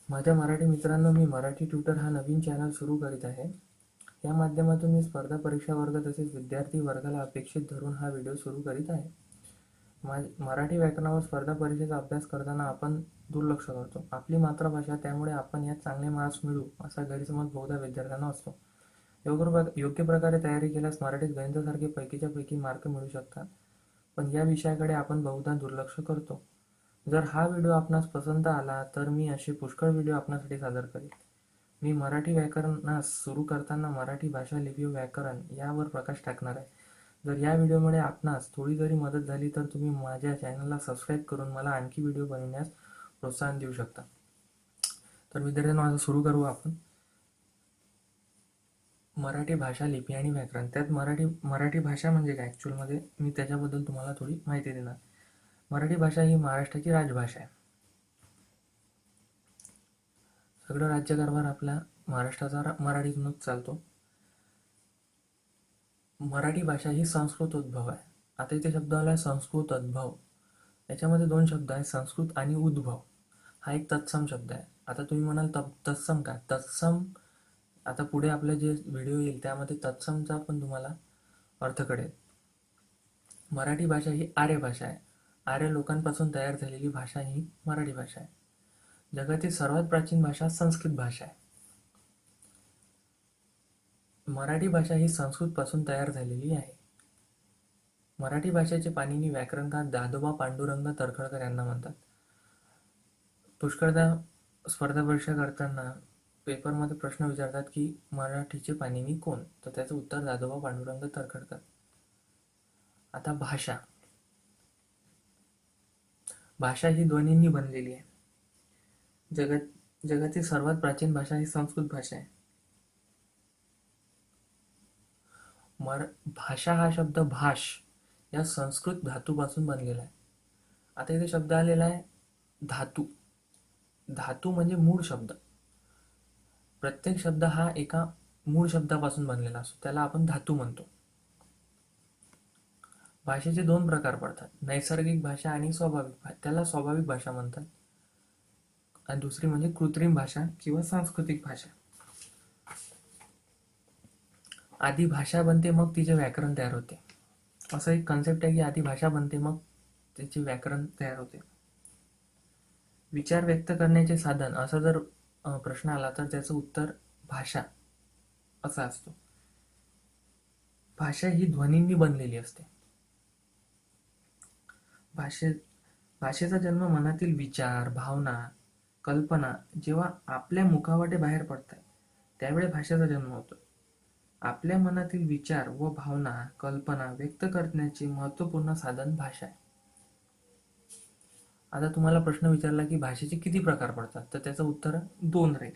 माझ्या मराठी मित्रांनो, मी मराठी ट्युटर हा नवीन चॅनल सुरू करीत आहे. या माध्यमातून मी स्पर्धा परीक्षा वर्ग तसेच विद्यार्थी वर्गाला अपेक्षित धरून हा व्हिडिओ सुरू करीत आहे. मराठी व्याकरणावर स्पर्धा परीक्षेचा अभ्यास करताना आपण दुर्लक्ष करतो. आपली मातृभाषा, त्यामुळे आपण यात चांगले मार्क्स मिळवू असा गैरसमज बहुधा विद्यार्थ्यांना असतो. योग्य प्रकारे तयारी केल्यास मराठीत गणितासारखे पैकीच्या पैकी मार्क मिळू शकतात, पण या विषयाकडे आपण बहुधा दुर्लक्ष करतो. जर हा व्हिडिओ आपणास पसंत आला तर मी असे पुष्कळ व्हिडिओ आपणासाठी सादर करेन. मी मराठी व्याकरणास सुरू करताना मराठी भाषा, लिपी व व्याकरण यावर प्रकाश टाकणार आहे. जर या व्हिडिओमुळे आपणास थोडी जरी मदत झाली तर तुम्ही माझ्या चॅनलला सबस्क्राईब करून मला आणखी व्हिडिओ बनवण्यास प्रोत्साहन देऊ शकता. तर विद्यार्थ्यांनो, आता सुरू करू आपण. मराठी भाषा, लिपी आणि व्याकरण. त्यात मराठी भाषा म्हणजे काय ॲक्च्युअलमध्ये मी त्याच्याबद्दल तुम्हाला थोडी माहिती देणार. मराठी भाषा ही महाराष्ट्राची राजभाषा आहे. सगळं राज्यकारभार आपल्या महाराष्ट्राचा मराठीतूनच चालतो. मराठी भाषा ही संस्कृत उद्भव आहे. आता इथे शब्द आला आहे संस्कृत उद्भव. याच्यामध्ये दोन शब्द आहेत, संस्कृत आणि उद्भव. हा एक तत्सम शब्द आहे. आता तुम्ही म्हणाल तत्सम काय? तत्सम आता पुढे आपले जे व्हिडिओ येईल त्यामध्ये तत्समचा पण तुम्हाला अर्थ कळेल. मराठी भाषा ही आर्य भाषा आहे. आर्य लोकांपासून तयार झालेली भाषा ही मराठी भाषा आहे. जगातील सर्वात प्राचीन भाषा संस्कृत भाषा आहे. मराठी भाषा ही संस्कृतपासून तयार झालेली आहे. मराठी भाषेचे पाणिनी व्याकरणकार दादोबा पांडुरंग तर्खडकर यांना म्हणतात. पुष्कळदा स्पर्धा परीक्षा करताना पेपरमध्ये प्रश्न विचारतात की मराठीचे पाणिनी कोण, तर त्याचं उत्तर दादोबा पांडुरंग तर्खडकर. आता भाषा ही ध्वनींनी बनलेली आहे. जगातील सर्वात प्राचीन भाषा ही संस्कृत भाषा आहे. भाषा हा शब्द भाष या संस्कृत धातूपासून बनलेला आहे. आता इथे शब्द आलेला आहे धातू. धातू म्हणजे मूळ शब्द. प्रत्येक शब्द हा एका मूळ शब्दापासून बनलेला असतो, त्याला आपण धातू म्हणतो. भाषेचे दोन प्रकार पडतात, नैसर्गिक भाषा आणि स्वाभाविक भाषा. त्याला स्वाभाविक भाषा म्हणतात. आणि दुसरी म्हणजे कृत्रिम भाषा किंवा सांस्कृतिक भाषा. आधी भाषा बनते, मग तिचे व्याकरण तयार होते. असं एक कन्सेप्ट आहे की आधी भाषा बनते, मग त्याचे व्याकरण तयार होते. विचार व्यक्त करण्याचे साधन असा जर प्रश्न आला तर त्याचं उत्तर भाषा असा असतो. भाषा ही ध्वनींनी बनलेली असते. भाषेचा जन्म मनातील विचार, भावना, कल्पना जेव्हा आपल्या मुखावाटे बाहेर पडतात त्यावेळी भाषेचा जन्म होतो. आपल्या मनातील विचार व भावना, कल्पना व्यक्त करण्याचे महत्त्वपूर्ण साधन भाषा आहे. आता तुम्हाला प्रश्न विचारला की भाषेचे किती प्रकार पडतात, तर त्याचं उत्तर 2 राहील.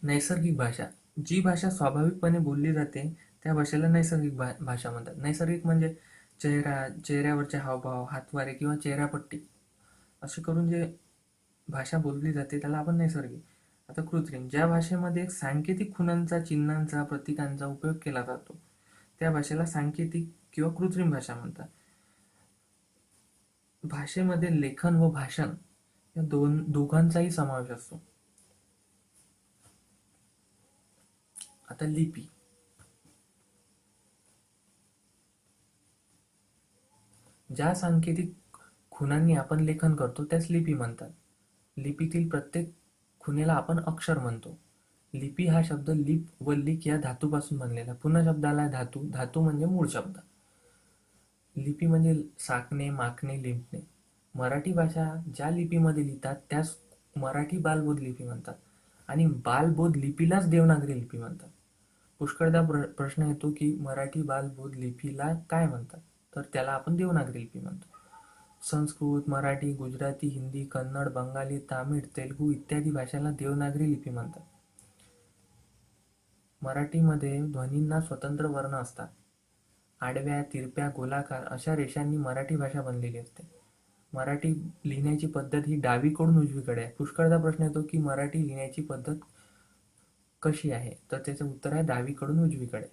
नैसर्गिक भाषा, जी भाषा स्वाभाविकपणे बोलली जाते त्या भाषेला नैसर्गिक भाषा म्हणतात. नैसर्गिक म्हणजे चेहऱ्यावरचे हावभाव, हातवारे किंवा चेहऱ्यापट्टी असे करून जे भाषा बोलली जाते त्याला आपण नैसर्गिक. आता कृत्रिम, ज्या भाषेमध्ये सांकेतिक खुणांचा, चिन्हांचा, प्रतीकांचा उपयोग केला जातो त्या भाषेला सांकेतिक किंवा कृत्रिम भाषा म्हणतात. भाषेमध्ये लेखन व भाषण या दोघांचाही समावेश असतो. आता लिपी, ज्या सांकेतिक खुणांनी आपण लेखन करतो त्यास लिपी म्हणतात. लिपीतील प्रत्येक खुणेला आपण अक्षर म्हणतो. लिपी हा शब्द लिप व लिक या धातूपासून बनलेला. पुन्हा शब्द आला धातू. धातू म्हणजे मूळ शब्द. लिपी म्हणजे साकणे, माखणे, लिंपणे. मराठी भाषा ज्या लिपीमध्ये लिहितात त्यास मराठी बालबोध लिपी म्हणतात आणि बालबोध लिपीलाच देवनागरी लिपी म्हणतात. पुष्कळदा प्रश्न येतो की मराठी बालबोध लिपीला काय म्हणतात, तर त्याला आपण देवनागरी लिपी म्हणतो. संस्कृत, मराठी, गुजराती, हिंदी, कन्नड, बंगाली, तामिळ, तेलुगू इत्यादी भाषांना देवनागरी लिपी म्हणतात. मराठीमध्ये ध्वनींना स्वतंत्र वर्ण असतात. आडव्या, तिरप्या, गोलाकार अशा रेषांनी मराठी भाषा बनलेली असते. मराठी लिहिण्याची पद्धत ही डावीकडून उजवीकडे आहे. पुष्कळदा प्रश्न येतो की मराठी लिहिण्याची पद्धत कशी आहे, तर त्याचं उत्तर आहे डावीकडून उजवीकडे.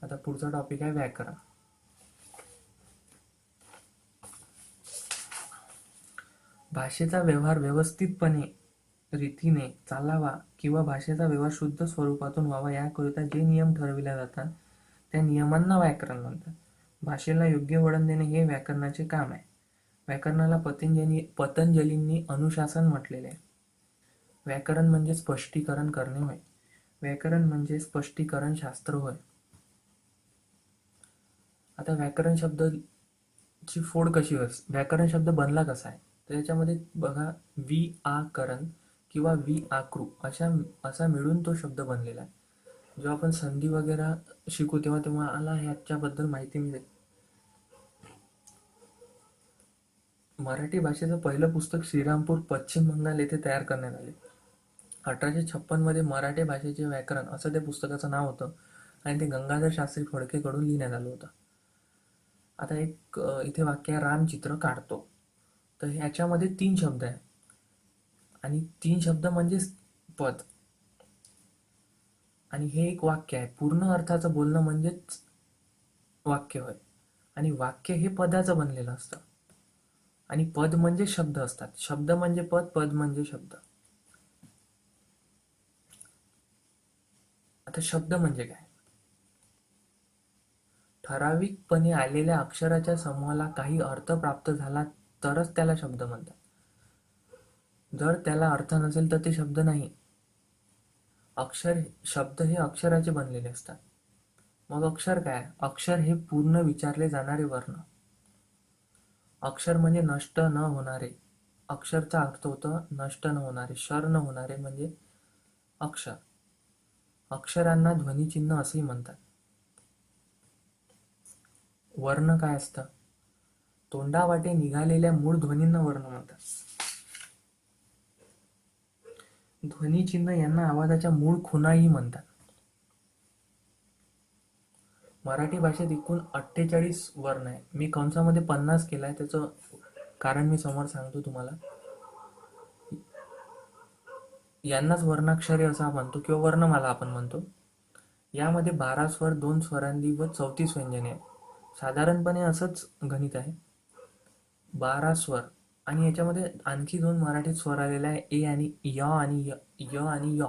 आता पुढचा टॉपिक आहे व्याकरण. भाषेचा व्यवहार व्यवस्थितपणे रीतीने चालावा किंवा भाषेचा व्यवहार शुद्ध स्वरूपातून व्हावा याकरिता जे नियम ठरविले जातात त्या नियमांना व्याकरण म्हणतात. भाषेला योग्य वळण देणे हे व्याकरणाचे काम आहे. व्याकरणाला पतंजलींनी अनुशासन म्हटलेले आहे. व्याकरण म्हणजे स्पष्टीकरण करणे होय. व्याकरण म्हणजे स्पष्टीकरण शास्त्र होय. आता व्याकरण शब्दाची फोड कशी असते, व्याकरण शब्द बनला कसा आहे, तर याच्यामध्ये बघा करण किंवा आकृ असा मिळून तो शब्द बनलेला आहे. जेव्हा आपण संधी वगैरे शिकू तेव्हा तुम्हाला ह्याच्याबद्दल माहिती मिळेल. मराठी भाषेचं पहिलं पुस्तक श्रीरामपूर पश्चिम बंगाल येथे तयार करण्यात आले. 1856 मध्ये मराठी भाषेचे व्याकरण असं त्या पुस्तकाचं नाव होतं आणि ते गंगाधर शास्त्री फडकेकडून लिहिण्यात आलं होतं. आता एक इथे वाक्य आहे, रामचित्र काढतो. तर ह्याच्यामध्ये 3 शब्द आहे आणि 3 शब्द म्हणजे पद आणि हे एक वाक्य आहे. पूर्ण अर्थाचं बोलणं म्हणजेच वाक्य होय आणि वाक्य हे पदाचं बनलेलं असतं आणि पद म्हणजे शब्द असतात. शब्द म्हणजे पद, पद म्हणजे शब्द. आता शब्द म्हणजे काय, ठराविकपणे आलेल्या अक्षराच्या समूहाला काही अर्थ प्राप्त झाला तरच त्याला शब्द म्हणतात. जर त्याला अर्थ नसेल तर ते शब्द नाही. शब्द हे अक्षराचे बनलेले असतात. मग अक्षर काय, अक्षर हे पूर्ण विचारले जाणारे वर्ण. अक्षर म्हणजे नष्ट न होणारे. अक्षरचा अर्थ होतो नष्ट न होणारे, शर न होणारे म्हणजे अक्षर. अक्षरांना ध्वनिचिन्ह असेही म्हणतात. वर्ण काय असतं, तोंडावाटे निघालेल्या मूळ ध्वनींना वर्ण म्हणतात. ध्वनिचिन्ह यांना आवाजाच्या मूळ खुणाही म्हणतात. मराठी भाषेत एकूण 48 वर्ण आहे. मी कंसामध्ये 50 केलाय, त्याचं कारण मी समोर सांगतो तुम्हाला. यांनाच वर्णाक्षरे असं म्हणतो किंवा वर्णमाला आपण म्हणतो. यामध्ये 12 स्वर, 2 स्वरांधी व 34 व्यंजने आहेत. साधारणपणे असंच गणित आहे. 12 स्वर आणि याच्यामध्ये आणखी 2 मराठीत स्वर आलेले आहे, ए आणि य आणि य आणि य.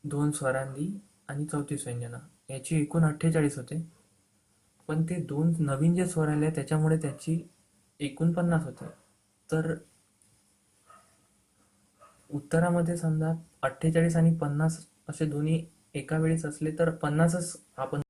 2 स्वरांधी आणि 34 व्यंजन, याची एकूण 48 होते. पण ते 2 नवीन जे स्वर आले त्याच्यामुळे त्याची एकूण 50 होते. तर उत्तरामध्ये समजा 48 आणि 50 असे दोन्ही एका वेळेस असले तर 50च आपण